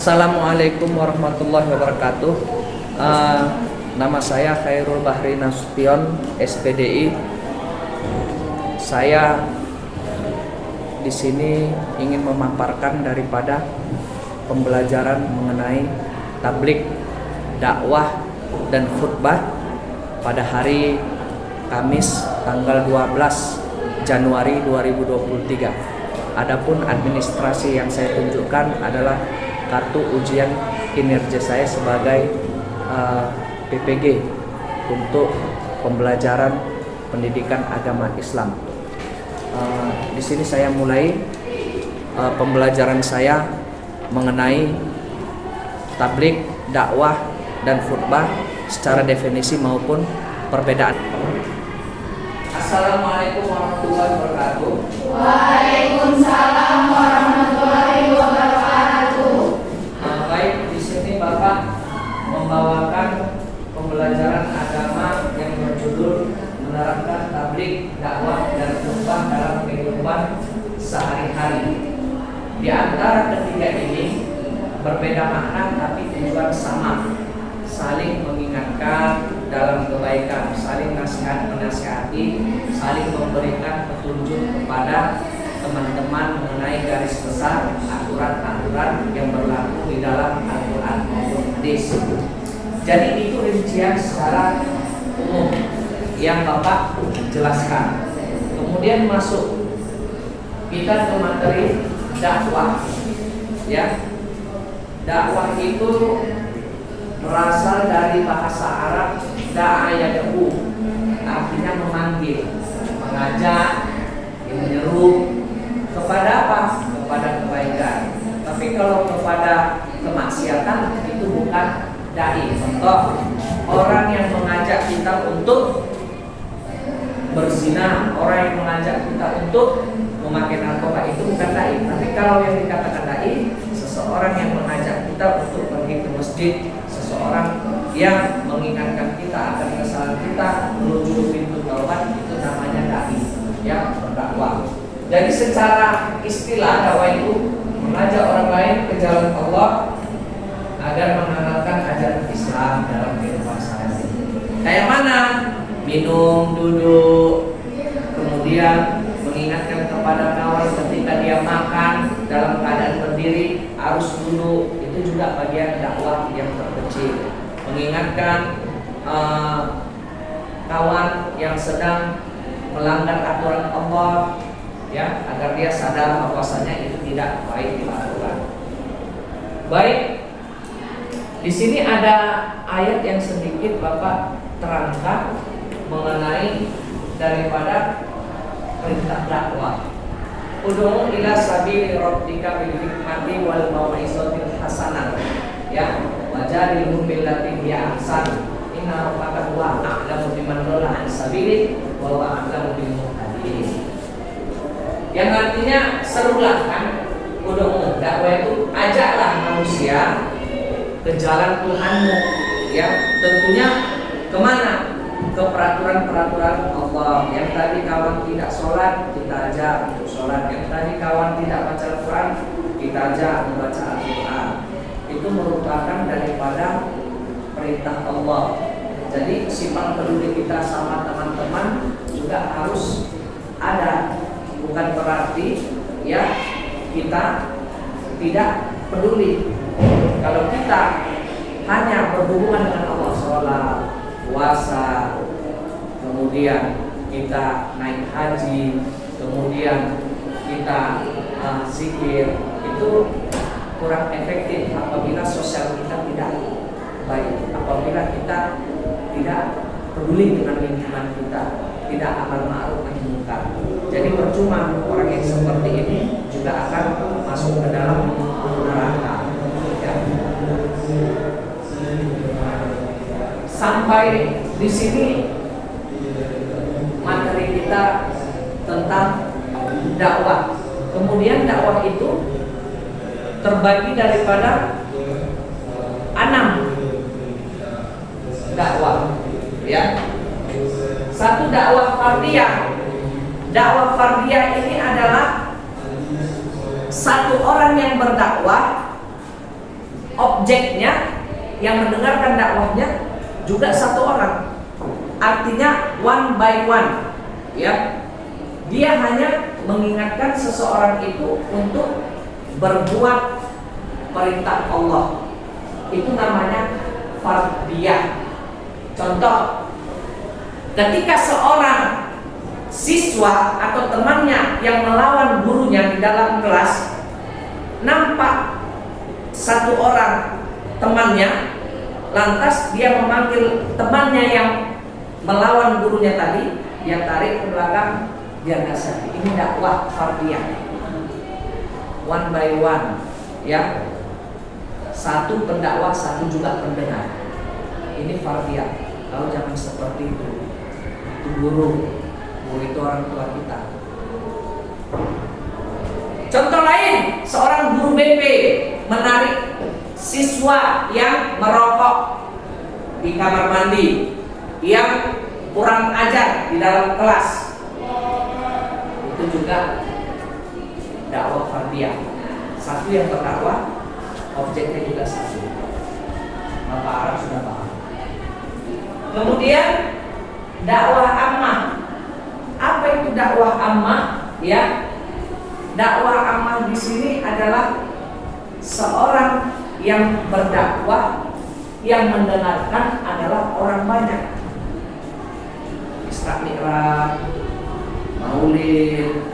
Assalamualaikum warahmatullahi wabarakatuh. Nama saya Khairul Bahri Nasution, SPDI. Saya di sini ingin memaparkan daripada pembelajaran mengenai tablik, dakwah, dan khutbah pada hari Kamis tanggal 12 Januari 2023. Adapun administrasi yang saya tunjukkan adalah kartu ujian kinerja saya sebagai PPG untuk pembelajaran pendidikan agama Islam. Di sini saya mulai pembelajaran saya mengenai tablik, dakwah, dan khutbah secara definisi maupun perbedaan. Assalamualaikum warahmatullahi wabarakatuh. Waalaikumsalam warahmatullahi wabarakatuh. Baik, di sini Bapak membawakan pembelajaran agama yang berjudul menerapkan tablik, dakwah, dan khutbah dalam kehidupan sehari-hari. Di antara ketiga ini berbeda makna tapi tujuan sama, saling mengingatkan dalam kebaikan, saling menasihati, saling memberikan petunjuk kepada teman-teman mengenai garis besar aturan-aturan yang berlaku di dalam Al-Quran maupun hadis. Jadi itu rincian secara umum yang Bapak jelaskan. Kemudian masuk kita ke materi dakwah. Ya, dakwah itu berasal dari bahasa Arab da'a yad'u, artinya memanggil, mengajak, menyeru kepada apa? Kepada kebaikan. Tapi kalau kepada kemaksiatan itu bukan dai. Contoh, orang yang mengajak kita untuk berzina, orang yang mengajak kita untuk memakai narkoba itu bukan dai. Tapi kalau yang dikatakan dai, seseorang yang mengajak kita untuk pergi ke masjid, seseorang yang mengingatkan kita akan kesalahan kita menuju pintu taubat, itu namanya dai, yang berdakwah. Jadi secara istilah dakwah itu mengajak orang lain ke jalan Allah agar mengamalkan ajaran Islam dalam kehidupan sehari-hari. Kayak mana? Minum, duduk, kemudian mengingatkan kepada kawan ketika dia makan dalam keadaan berdiri harus duduk, itu juga bagian dakwah yang terkecil. Mengingatkan kawan yang sedang melanggar aturan Allah, ya, agar dia sadar bahwasanya itu tidak baik dilakukan. Baik, di sini ada ayat yang sedikit Bapak terangkan mengenai daripada perintah dakwah. Ud'u ila sabili rabbika bil hikmati wal mau'izatil hasanah. Ya, wajadilhum billati hiya ahsan. Inna rabbaka huwa a'lamu biman dhalla an sabili wa huwa a'lamu bil muhtadin. Yang artinya serulah, kan? Ud'u, dakwah itu ajaklah manusia ke jalan Tuhanmu, ya. Tentunya kemana? Ke peraturan-peraturan Allah. Yang tadi kawan tidak sholat, kita ajak untuk sholat. Yang tadi kawan tidak baca Al-Quran, kita ajak membaca Al-Quran. Itu merupakan daripada perintah Allah. Jadi sifat peduli kita sama teman-teman juga harus ada. Bukan berarti ya kita tidak peduli. Kalau kita hanya berhubungan dengan Allah, sholat, puasa, kemudian kita naik haji, kemudian kita zikir, itu kurang efektif apabila sosial kita tidak baik, apabila kita tidak peduli dengan lingkungan kita, tidak amal ma'ruf nahi munkar. Jadi percuma orang yang seperti ini juga akan masuk ke dalam neraka. Ya. Sampai di sini materi kita tentang dakwah. Kemudian dakwah itu terbagi daripada 6 dakwah, ya. Satu, dakwah fardiyah. Dakwah fardiyah ini adalah satu orang yang berdakwah objeknya yang mendengarkan dakwahnya juga satu orang. Artinya one by one, ya. Dia hanya mengingatkan seseorang itu untuk berbuat perintah Allah. Itu namanya fardiyah. Contoh, ketika seorang siswa atau temannya yang melawan gurunya di dalam kelas, nampak satu orang temannya, lantas dia memanggil temannya yang melawan gurunya tadi, dia tarik ke belakang, dia nasihati. Ini dakwah fardiyah, one by one, ya. Satu pendakwah, satu juga pendengar. Ini fardiyah. Kalau jangan seperti itu guru itu orang tua kita. Contoh lain, seorang guru BP menarik siswa yang merokok di kamar mandi, yang kurang ajar di dalam kelas. Itu juga dakwah fardiyah. Satu yang terdakwa, objeknya juga satu. Bapak Arab sudah paham. Kemudian dakwah ammah. Apa itu dakwah ammah? Ya, dakwah ammah di sini adalah seorang yang berdakwah, yang mendengarkan adalah orang banyak. Isra Mi'raj, Maulid,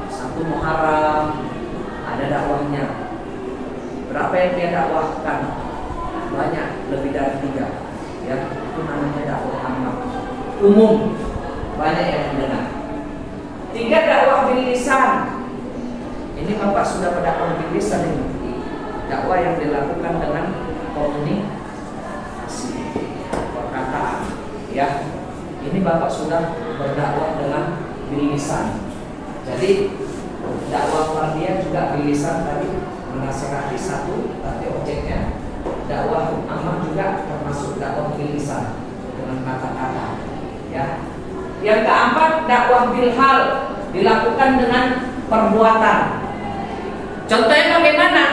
satu Muharram, ada dakwahnya. Berapa yang dia dakwahkan? Banyak, lebih dari 3. Ya, itu namanya dakwah ammah. Umum, banyak yang mendengar. 3, dakwah bil lisan. Ini Bapak sudah berdakwah bil lisan ini. Dakwah yang dilakukan dengan komunikasi, perkataan, ya. Ini Bapak sudah berdakwah dengan bil lisan. Jadi dakwah fardiyah juga bil lisan tadi, menasihati satu, tapi objeknya. Dakwah ammah juga termasuk dakwah bil lisan, dengan kata-kata, ya. Yang keempat, dakwah bil hal, dilakukan dengan perbuatan. Contohnya bagaimana?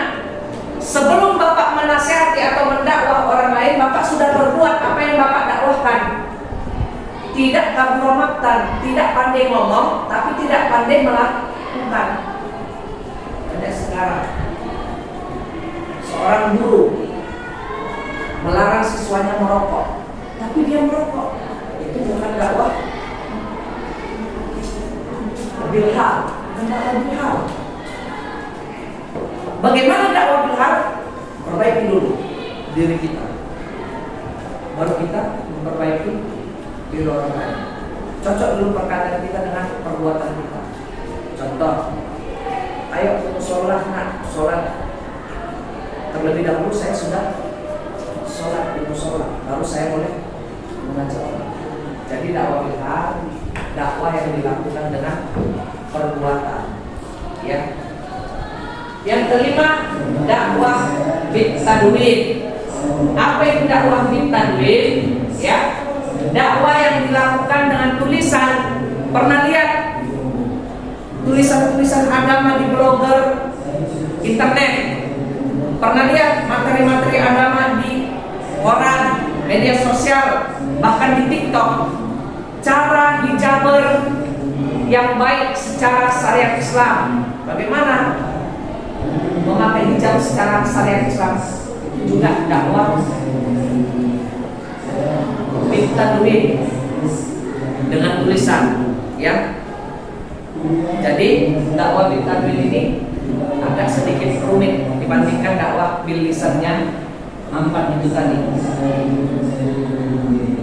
Sebelum Bapak menasihati atau mendakwah orang lain, Bapak sudah berbuat apa yang Bapak dakwahkan. Tidak kabur maktan, tidak pandai ngomong, tapi tidak pandai melakukan. Ada sekarang seorang guru melarang siswanya merokok, tapi dia merokok. Itu bukan dakwah bilhal, bukan dakwah bilhal. Bagaimana dakwah bilhal? Perbaiki dulu diri kita, baru kita memperbaiki diri orang lain. Cocok dulu perkataan kita dengan perbuatan kita. Contoh, ayo sholat, nak sholat. Terlebih dahulu saya sudah sholat di musola, baru saya boleh mengajak orang. Jadi dakwah bilhal, dakwah yang dilakukan dengan perbuatan, ya. Yang kelima, dakwah bitadwin. Apa itu dakwah bitadwin? Ya, dakwah yang dilakukan dengan tulisan. Pernah lihat tulisan-tulisan agama di blogger internet? Pernah lihat materi-materi agama di koran, media sosial, bahkan di TikTok? Cara hijaber yang baik secara syariat Islam. Bagaimana memakai hijab secara syariat Islam? Itu juga dakwah bitadwin, dengan tulisan, ya. Jadi dakwah bitadwin ini agak sedikit rumit dibandingkan dakwah bil lisannya 4 itu tadi.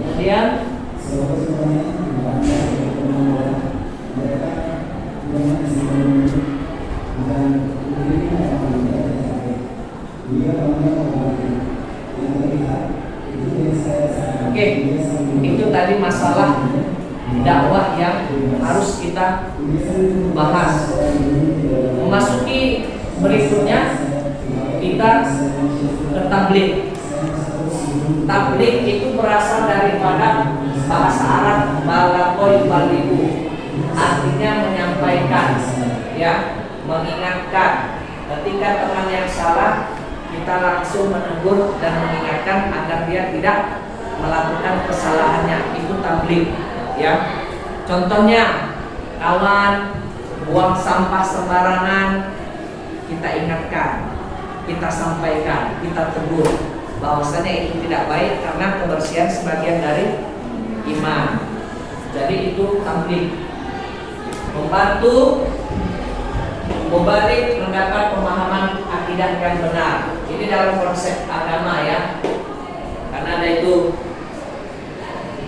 Kemudian oke, itu tadi masalah dakwah yang harus kita bahas. Memasuki berikutnya, kita ke tabligh. Tabligh itu berasal daripada bahasa Arab balagha balighu, artinya menyampaikan, ya, mengingatkan. Ketika teman yang salah, kita langsung menegur dan mengingatkan agar dia tidak melakukan kesalahannya. Itu tabligh, ya. Contohnya, kawan buang sampah sembarangan, kita ingatkan, kita sampaikan, kita tegur bahwasanya itu tidak baik karena kebersihan sebagian dari iman. Jadi itu tabligh. Membantu mubalik mendapat pemahaman akidah yang benar. Ini dalam konsep agama, ya. Karena ada itu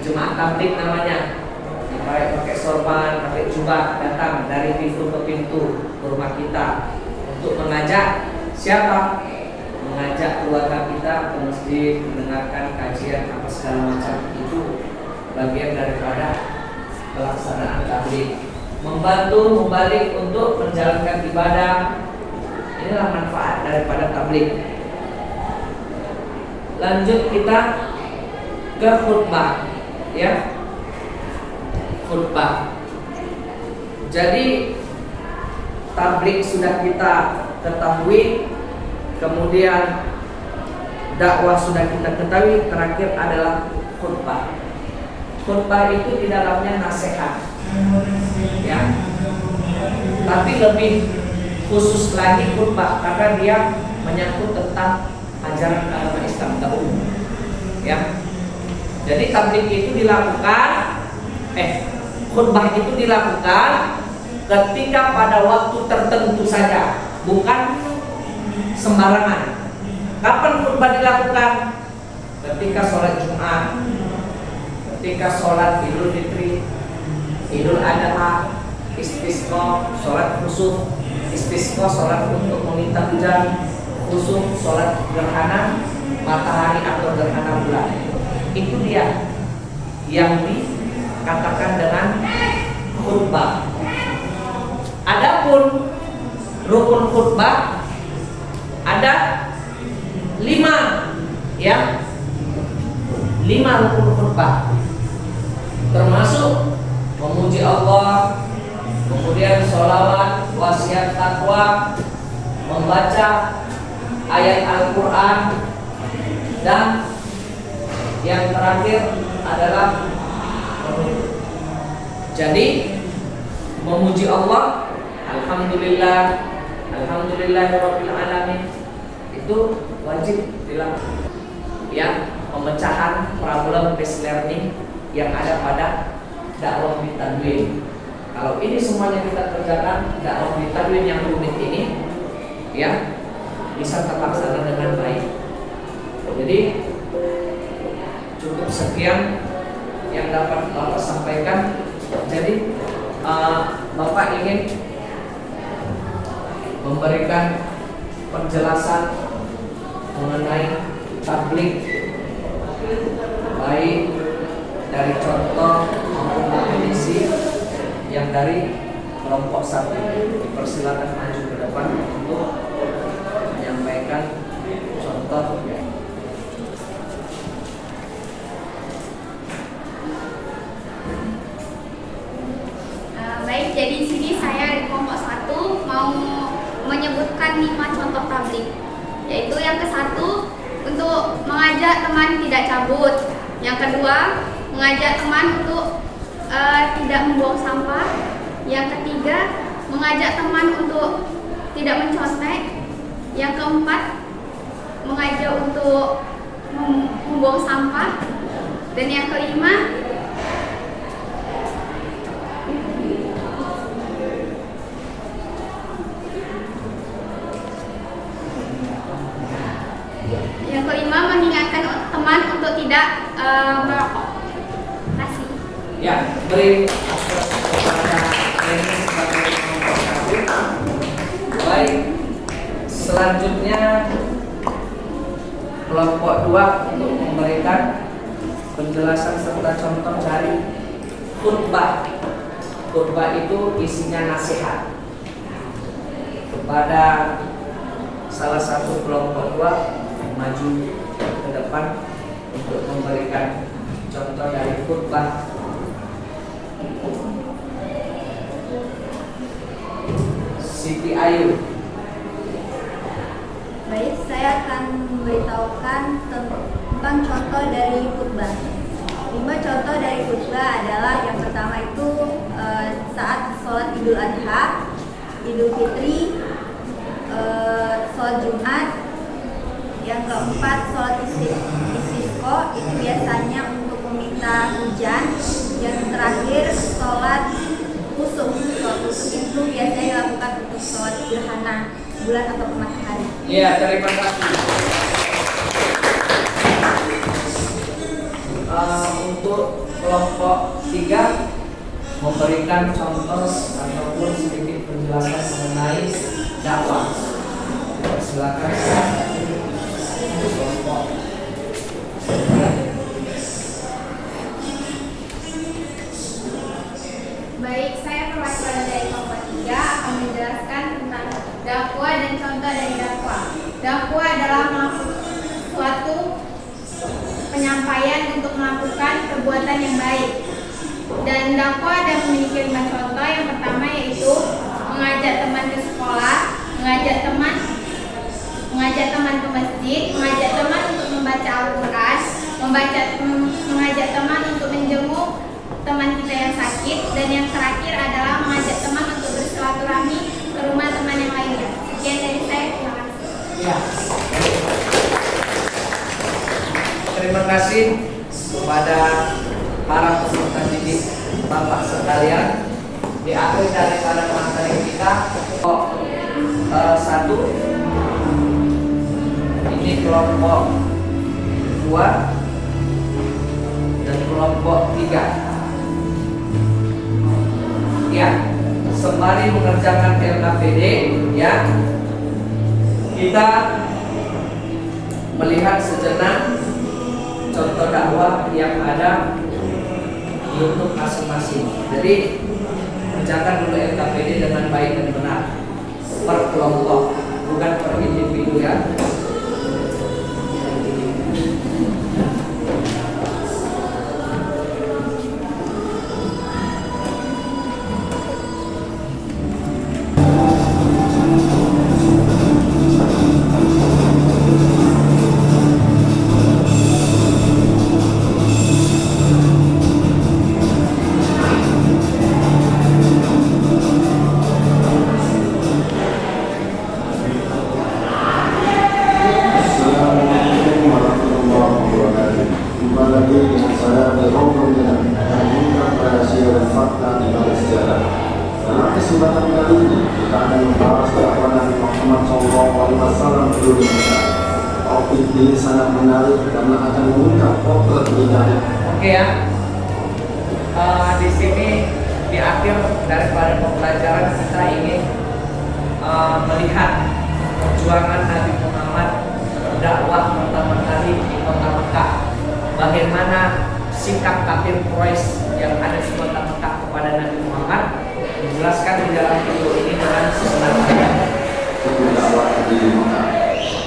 jemaah tabligh namanya. Pakai sorban, pakai jubah, datang dari pintu ke pintu ke rumah kita untuk mengajak siapa? Mengajak keluarga kita ke masjid, mendengarkan kajian apa segala macam. Itu bagian daripada pelaksanaan tabligh. Membantu mubalik untuk menjalankan ibadah. Inilah manfaat daripada tabligh. Lanjut kita ke khutbah, ya. Khutbah. Jadi tabligh sudah kita ketahui, kemudian dakwah sudah kita ketahui, terakhir adalah khutbah. Khutbah itu di dalamnya nasihat, ya. Tapi lebih khusus lagi khutbah karena dia menyangkut tentang ajaran agama Islam umum, ya. Jadi tabligh itu dilakukan, khutbah itu dilakukan ketika pada waktu tertentu saja, bukan sembarangan. Kapan khutbah dilakukan? Ketika sholat Jumat, ketika sholat Idul Fitri, Idul Adha, istisqa, sholat khusuf, istisqa, sholat untuk meminta hujan, khusuf, sholat gerhana matahari atau gerhana bulan. Itu dia yang dikatakan dengan khutbah. Adapun rukun khutbah ada 5, ya. 5 rukun khutbah, termasuk memuji Allah, kemudian sholawat, wasiat takwa, membaca ayat Al-Quran, dan yang terakhir adalah menutup. Jadi memuji Allah, alhamdulillah, alhamdulillahirabbil alamin, itu wajib dilakukan, ya. Pemecahan problem based learning yang ada pada dakwah bitadwin. Kalau ini semuanya kita kerjakan, dakwah bitadwin yang rumit ini, ya, bisa terlaksana dengan baik. Jadi cukup sekian yang dapat Bapak sampaikan. Jadi Bapak ingin memberikan penjelasan mengenai tabligh, baik dari contoh maupun definisi yang dari kelompok 1. Dipersilakan maju ke depan untuk menyampaikan contoh. Baik, jadi di sini saya dari kelompok 1 mau menyebutkan 5 contoh tabligh. Yaitu yang ke-1, untuk mengajak teman tidak cabut. Yang kedua, mengajak teman untuk tidak membuang sampah. Yang ketiga, mengajak teman untuk tidak mencontek. Yang keempat, mengajak untuk membuang sampah. Dan yang kelima, mengingatkan teman untuk tidak merokok. Terima kasih. Ya, beri kepada ini sebagai kelompok 1. Baik, selanjutnya kelompok 2 untuk memberikan penjelasan serta contoh dari khutbah. Khutbah itu isinya nasihat kepada salah satu kelompok 2 maju ke depan untuk memberikan contoh dari khutbah. Siti Ayu. Baik, saya akan memberitahukan tentang contoh dari khutbah. 5 contoh dari khutbah adalah yang pertama itu saat sholat Idul Adha, Idul Fitri, sholat Jumat. Yang keempat sholat istisqa, itu biasanya untuk meminta hujan. Yang terakhir sholat kusuf. Sholat kusuf itu biasanya dilakukan untuk sholat gerhana bulan atau matahari. Iya, terima kasih. Untuk kelompok 3 memberikan contoh ataupun sedikit penjelasan mengenai dakwah. Silakan kelompok 3. Baik, saya perwakilan dari kelompok 3 akan menjelaskan tentang dakwah dan contoh dari dakwah. Dakwah adalah suatu penyampaian untuk melakukan perbuatan yang baik. Dan dakwah ada memiliki 5 contoh. Yang pertama yaitu mengajak teman ke sekolah, mengajak teman ke masjid, mengajak teman untuk membaca Al-Quran, mengajak teman untuk menjenguk teman kita yang sakit, dan yang terakhir adalah mengajak teman untuk bersilaturahmi ke rumah teman yang lainnya. Sekian dari saya, terima kasih. Ya. Terima kasih kepada para peserta didik Bapak sekalian. Di akhir daripada materi kita, satu ini kelompok 2 dan kelompok 3. Ya, sembari mengerjakan LKPD, ya, kita melihat sejenak contoh dakwah yang ada di YouTube masing-masing. Jadi kerjakan dulu LKPD dengan baik dan benar per kelompok, bukan per individu ya. Kesempatan kali ini kita akan membahas dakwah Nabi Muhammad SAW ke Indonesia. Topik ini sangat menarik karena akan mengungkap potret bidangnya. Oke ya. Di sini di akhir daripada pembelajaran kita ingin melihat perjuangan Nabi Muhammad dakwah pertama kali di kota Mekah. Bagaimana sikap kafir Quraisy yang ada di kota Mekah kepada Nabi Muhammad, dijelaskan di dalam video ini dengan sebenarnya. Dakwah di Mekah.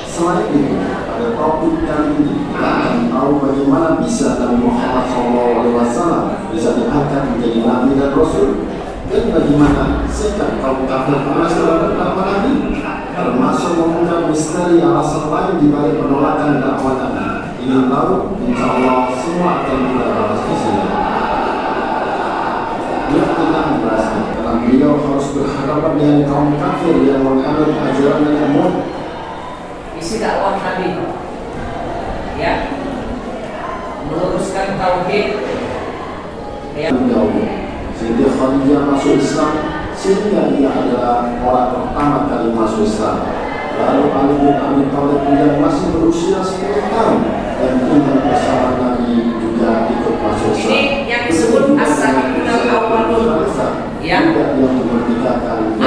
Selain itu, pada topik kali ini kita akan tahu bagaimana bisa Nabi Muhammad SAW bisa diangkat menjadi Nabi dan Rasul, dan bagaimana sikap kaum kafir Quraisy terhadap dakwah Nabi, termasuk mengungkap misteri alasan lain di balik penolakan dakwah Nabi. Ingin tahu? Insya Allah semua akan kita bahas di sini. Yuk kita membahasnya, karena beliau harus berhadapan dengan kaum kafir yang menganut ajaran yang umum. Isi dakwah Nabi, ya, meluruskan tauhid, ya. Siti Khadijah masuk Islam, sehingga dia adalah orang pertama kali masuk Islam. Lalu Ali bin Abi Thalib yang masih berusia 10 tahun dan tinggal bersama Nabi juga ikut masuk Islam. Ini yang disebut as-sabiqun al-awwalun, ya. Yang memerdekakan